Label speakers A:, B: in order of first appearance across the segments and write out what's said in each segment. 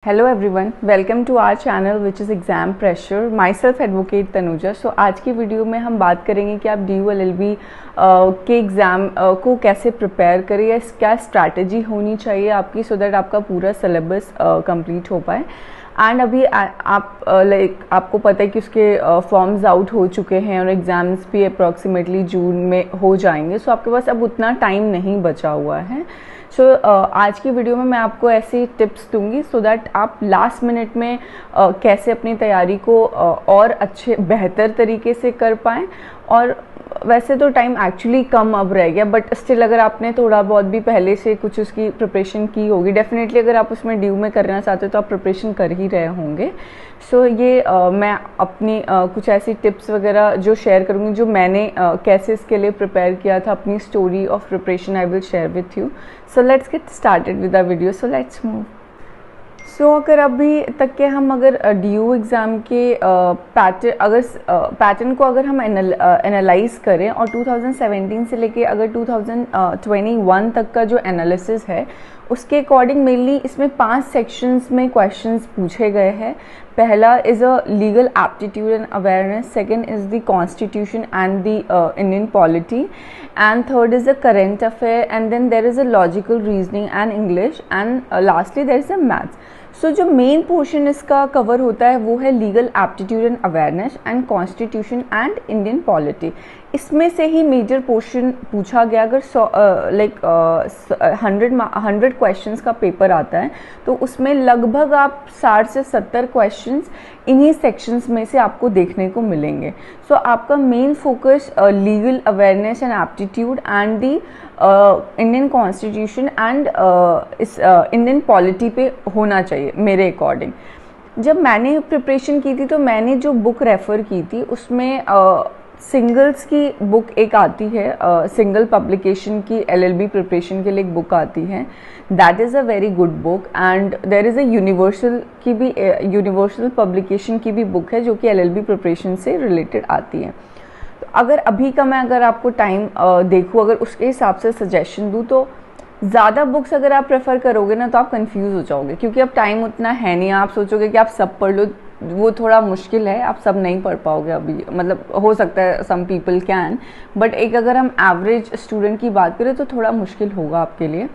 A: Hello everyone, welcome to our channel which is Exam Pressure. Myself Advocate Tanuja. So आज की video में हम बात करेंगे कि आप DU LLB के एग्ज़ाम को कैसे प्रिपेयर करें या क्या स्ट्रैटेजी होनी चाहिए आपकी सो दैट आपका पूरा सिलेबस कंप्लीट हो पाए। एंड अभी आप आपको पता है कि उसके फॉर्म्स आउट हो चुके हैं और एग्ज़ाम्स भी अप्रॉक्सीमेटली जून में हो जाएंगे। सो आपके पास अब उतना टाइम नहीं बचा हुआ है। सो आज की वीडियो में मैं आपको ऐसी टिप्स दूंगी सो दैट आप लास्ट मिनट में कैसे अपनी तैयारी को और अच्छे बेहतर तरीके से कर पाएँ। और वैसे तो टाइम एक्चुअली कम अब रह गया, बट स्टिल अगर आपने थोड़ा बहुत भी पहले से कुछ उसकी प्रिपरेशन की होगी, डेफिनेटली अगर आप उसमें ड्यू में करना चाहते हो तो आप प्रिपरेशन कर ही रहे होंगे। सो ये मैं अपनी कुछ ऐसी टिप्स वगैरह जो शेयर करूँगी जो मैंने कैसे इसके लिए प्रिपेयर किया था, अपनी story of preparation I will share with you. So let's get started with the video. So let's move. So अगर अभी तक के हम अगर DU एग्ज़ाम के पैटर्न को अगर हम एनालाइज करें और 2017 से लेके अगर 2021 तक का जो एनालिसिस है उसके अकॉर्डिंग मेनली इसमें 5 सेक्शंस में क्वेश्चंस पूछे गए हैं। पहला is a legal aptitude and awareness, second is the constitution and the Indian polity, and third is the current affair, and then there is a logical reasoning and English, and lastly there is a maths. So जो main portion इसका cover होता है वो है legal aptitude and awareness and constitution and Indian polity. इसमें से ही major portion पूछा गया। अगर 100 क्वेश्चंस का पेपर आता है तो उसमें लगभग आप 60 से 70 क्वेश्चंस इन्हीं सेक्शंस में से आपको देखने को मिलेंगे। सो आपका main focus legal awareness and aptitude and the Indian constitution and इस इंडियन पॉलिटी पे होना चाहिए मेरे अकॉर्डिंग। जब मैंने प्रिपरेशन की थी तो मैंने जो बुक रेफ़र की थी उसमें सिंगल्स की बुक एक आती है, सिंगल पब्लिकेशन की LLB प्रिपरेशन के लिए एक बुक आती है, that is a very good book. And there is a universal की भी यूनिवर्सल पब्लिकेशन की भी बुक है जो कि LLB प्रिपरेशन से रिलेटेड आती है। तो अगर अभी का मैं अगर आपको टाइम देखूँ, अगर उसके हिसाब से सजेशन दूँ तो ज़्यादा बुक्स अगर आप प्रेफर करोगे ना तो आप कंफ्यूज हो जाओगे, क्योंकि अब टाइम उतना है नहीं। आप सोचोगे कि आप सब पढ़ लो, वो थोड़ा मुश्किल है, आप सब नहीं पढ़ पाओगे अभी। मतलब हो सकता है सम पीपल कैन, बट एक अगर हम एवरेज स्टूडेंट की बात करें तो थोड़ा मुश्किल होगा आपके लिए।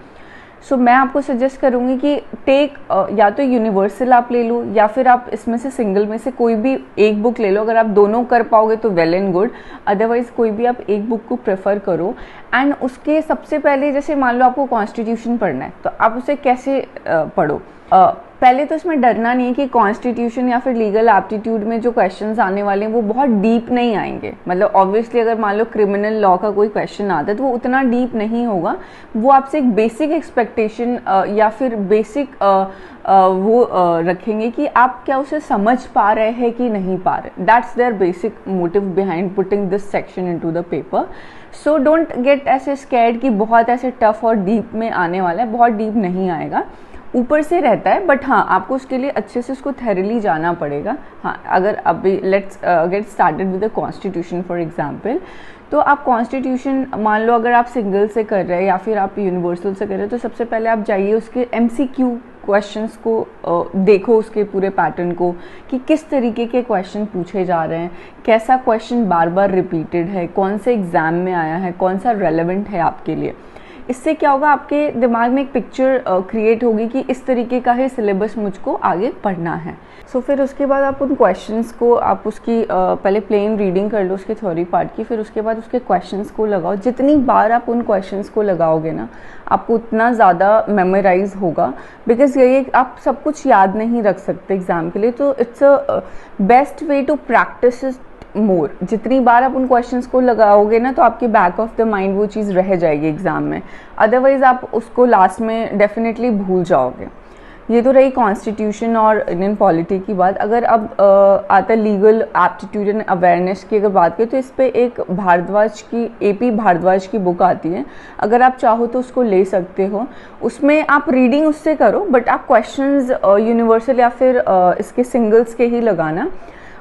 A: सो मैं आपको सजेस्ट करूँगी कि टेक या तो यूनिवर्सल आप ले लो या फिर आप इसमें से सिंगल में से कोई भी एक बुक ले लो। अगर आप दोनों कर पाओगे तो वेल एंड गुड, अदरवाइज कोई भी आप एक बुक को प्रेफर करो। एंड उसके सबसे पहले जैसे मान लो आपको कॉन्स्टिट्यूशन पढ़ना है तो आप उसे कैसे पढ़ो। पहले तो इसमें डरना नहीं है कि कॉन्स्टिट्यूशन या फिर लीगल एप्टीट्यूड में जो क्वेश्चंस आने वाले हैं वो बहुत डीप नहीं आएंगे। मतलब ऑब्वियसली अगर मान लो क्रिमिनल लॉ का कोई क्वेश्चन आता है तो वो उतना डीप नहीं होगा। वो आपसे एक बेसिक एक्सपेक्टेशन या फिर बेसिक रखेंगे कि आप क्या उसे समझ पा रहे हैं कि नहीं पा रहे। That's their basic motive behind putting this section into the paper. So don't get ऐसे स्कैर्ड कि बहुत ऐसे टफ और डीप में आने वाला है। बहुत डीप नहीं आएगा, ऊपर से रहता है, बट हाँ आपको उसके लिए अच्छे से उसको थेरली जाना पड़ेगा। हाँ अगर अभी let's get started with the constitution for example. तो आप कॉन्स्टिट्यूशन मान लो अगर आप सिंगल से कर रहे हैं या फिर आप यूनिवर्सल से कर रहे हैं तो सबसे पहले आप जाइए उसके MCQ क्वेश्चंस को देखो, उसके पूरे पैटर्न को कि किस तरीके के क्वेश्चन पूछे जा रहे हैं, कैसा क्वेश्चन बार बार रिपीटेड है, कौन से एग्ज़ाम में आया है, कौन सा रेलेवेंट है आपके लिए। इससे क्या होगा, आपके दिमाग में एक पिक्चर क्रिएट होगी कि इस तरीके का ही सिलेबस मुझको आगे पढ़ना है। सो फिर उसके बाद आप उन क्वेश्चंस को आप उसकी पहले प्लेन रीडिंग कर लो उसके थ्योरी पार्ट की, फिर उसके बाद उसके क्वेश्चंस को लगाओ। जितनी बार आप उन क्वेश्चंस को लगाओगे ना आपको उतना ज़्यादा मेमोराइज होगा, बिकॉज ये आप सब कुछ याद नहीं रख सकते एग्ज़ाम के लिए। तो it's a best way to practise more. जितनी बार आप उन क्वेश्चंस को लगाओगे ना तो आपके बैक ऑफ द माइंड वो चीज़ रह जाएगी एग्ज़ाम में, अदरवाइज आप उसको लास्ट में डेफिनेटली भूल जाओगे। ये तो रही कॉन्स्टिट्यूशन और इंडियन पॉलिटी की बात। अगर अब आता है लीगल एप्टीट्यूड एंड अवेयरनेस की अगर बात करें तो इस पे एक भारद्वाज की AP भारद्वाज की बुक आती है, अगर आप चाहो तो उसको ले सकते हो। उसमें आप रीडिंग उससे करो, बट आप क्वेश्चंस यूनिवर्सल या फिर इसके सिंगल्स के ही लगाना।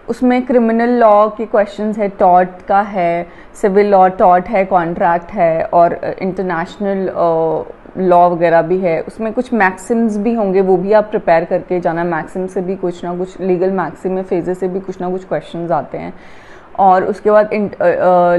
A: उसमें क्रिमिनल लॉ के क्वेश्चंस है, टॉर्ट का है, सिविल लॉ, टॉर्ट है, कॉन्ट्रैक्ट है और इंटरनेशनल लॉ वगैरह भी है, उसमें कुछ मैक्सिम्स भी होंगे, वो भी आप प्रिपेयर करके जाना। मैक्सिम से भी कुछ ना कुछ, लीगल मैक्सिम में फेजेस से भी कुछ ना कुछ क्वेश्चंस आते हैं, और उसके बाद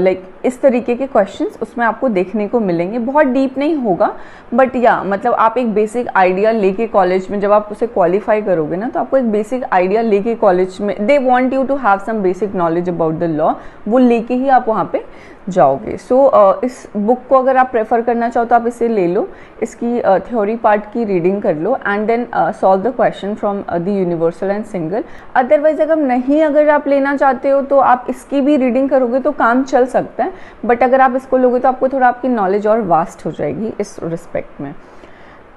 A: लाइक इस तरीके के क्वेश्चंस उसमें आपको देखने को मिलेंगे। बहुत डीप नहीं होगा, बट या मतलब आप एक बेसिक आइडिया लेके कॉलेज में जब आप उसे क्वालिफाई करोगे ना, तो आपको एक बेसिक आइडिया लेके कॉलेज में, they want you to have some basic knowledge about the law, वो लेके ही आप वहाँ पे जाओगे। सो इस बुक को अगर आप प्रेफर करना चाहो तो आप इसे ले लो, इसकी थ्योरी पार्ट की रीडिंग कर लो, and then solve the question from the universal and single. Otherwise अगर आप लेना चाहते हो तो आप इसकी भी रीडिंग करोगे तो काम चल सकता है, बट अगर आप इसको लोगे तो आपको थोड़ा आपकी नॉलेज और वास्ट हो जाएगी इस रिस्पेक्ट में।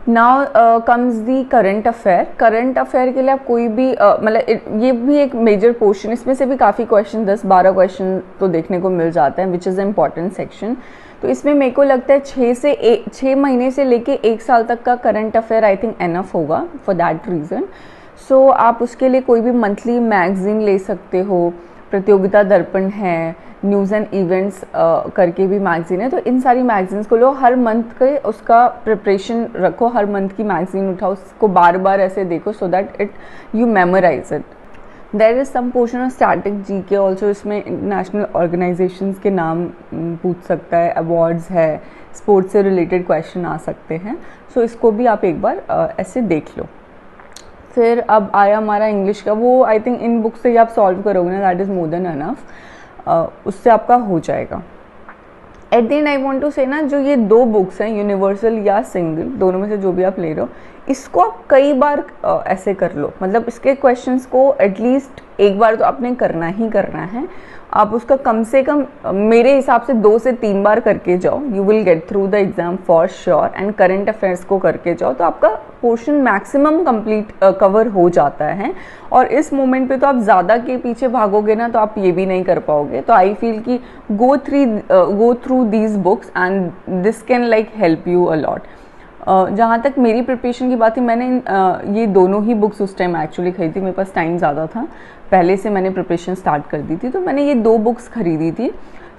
A: Now comes the current affair. Current affair के लिए आप कोई भी मतलब ये भी एक मेजर पोर्शन, इसमें से भी काफ़ी क्वेश्चन 10-12 क्वेश्चन तो देखने को मिल जाते हैं, विच इज़ इम्पॉर्टेंट सेक्शन। तो इसमें मेरे को लगता है 6 महीने से लेके 1 साल तक का current affair I think enough होगा फॉर दैट रीज़न। सो आप उसके लिए कोई भी मंथली मैगजीन ले सकते हो, प्रतियोगिता दर्पण है, न्यूज़ एंड इवेंट्स करके भी मैगजीन है, तो इन सारी मैगजीन्स को लो, हर मंथ के उसका प्रिपरेशन रखो, हर मंथ की मैगजीन उठाओ, उसको बार बार ऐसे देखो, so that you memorise it. There is some portion of static GK also, इसमें इंटरनेशनल ऑर्गेनाइजेशंस के नाम पूछ सकता है, अवार्ड्स है, स्पोर्ट्स से रिलेटेड क्वेश्चन आ सकते हैं, सो इसको भी आप एक बार ऐसे देख लो। फिर अब आया हमारा इंग्लिश का, वो आई थिंक इन बुक से ही आप सॉल्व करोगे ना, that is more than enough, उससे आपका हो जाएगा। At the end I want to say ना, जो ये 2 बुक्स हैं, यूनिवर्सल या सिंगल, दोनों में से जो भी आप ले रहे हो, इसको आप कई बार ऐसे कर लो, मतलब इसके क्वेश्चंस को एटलीस्ट एक बार तो आपने करना ही करना है। आप उसका कम से कम मेरे हिसाब से 2 से 3 बार करके जाओ, you will get through the exam for sure. And current affairs को करके जाओ तो आपका पोर्शन मैक्सिमम कंप्लीट कवर हो जाता है। और इस मोमेंट पे तो आप ज़्यादा के पीछे भागोगे ना, तो आप ये भी नहीं कर पाओगे। तो आई फील कि go through these books and this can like help you a lot. जहाँ तक मेरी प्रिपरेशन की बात थी, मैंने ये दोनों ही बुक्स उस टाइम एक्चुअली खरीदी थी, मेरे पास टाइम ज़्यादा था, पहले से मैंने प्रिपरेशन स्टार्ट कर दी थी, तो मैंने ये 2 बुक्स खरीदी थी।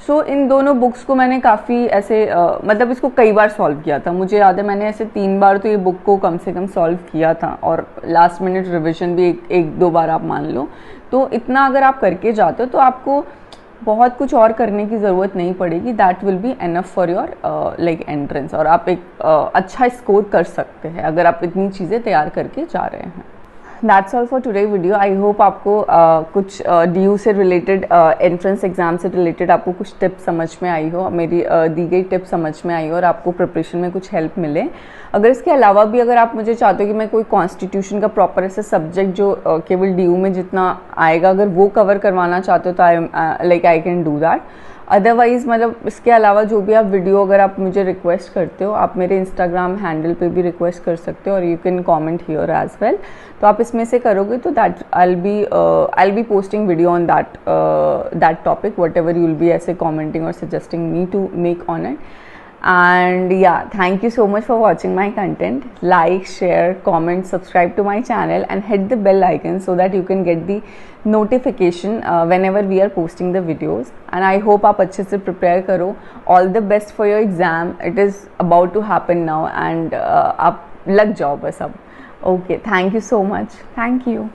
A: सो इन दोनों बुक्स को मैंने काफ़ी ऐसे मतलब इसको कई बार सॉल्व किया था। मुझे याद है मैंने ऐसे 3 बार तो ये बुक को कम से कम सॉल्व किया था, और लास्ट मिनट रिविजन भी एक 2 बार आप मान लो। तो इतना अगर आप करके जाते हो तो आपको बहुत कुछ और करने की ज़रूरत नहीं पड़ेगी, that will be enough for your like entrance, और आप एक अच्छा स्कोर कर सकते हैं अगर आप इतनी चीज़ें तैयार करके जा रहे हैं। That's all for today video. I hope आपको कुछ DU से रिलेटेड, एंट्रेंस एग्जाम से रिलेटेड आपको कुछ टिप्स समझ में आई हो, मेरी दी गई टिप्स समझ में आई हो, और आपको प्रिपरेशन में कुछ हेल्प मिले। अगर इसके अलावा भी अगर आप मुझे चाहते हो कि मैं कोई कॉन्स्टिट्यूशन का प्रॉपर ऐसे सब्जेक्ट जो केवल DU में जितना आएगा, अगर वो कवर करवाना चाहते हो तो I can do that. Otherwise मतलब इसके अलावा जो भी आप वीडियो अगर आप मुझे रिक्वेस्ट करते हो, आप मेरे इंस्टाग्राम हैंडल पे भी रिक्वेस्ट कर सकते हो, और you can comment here as well. तो आप इसमें से करोगे तो that I will be posting video on that topic, whatever you will be ऐसे कॉमेंटिंग और suggesting me to make on it. And yeah, thank you so much for watching my content. Like, share, comment, subscribe to my channel and hit the bell icon so that you can get the notification whenever we are posting the videos. And I hope आप अच्छे से prepare करो. All the best for your exam. It is about to happen now and आप लग जाओ बस अब. Okay, thank you so much. Thank you.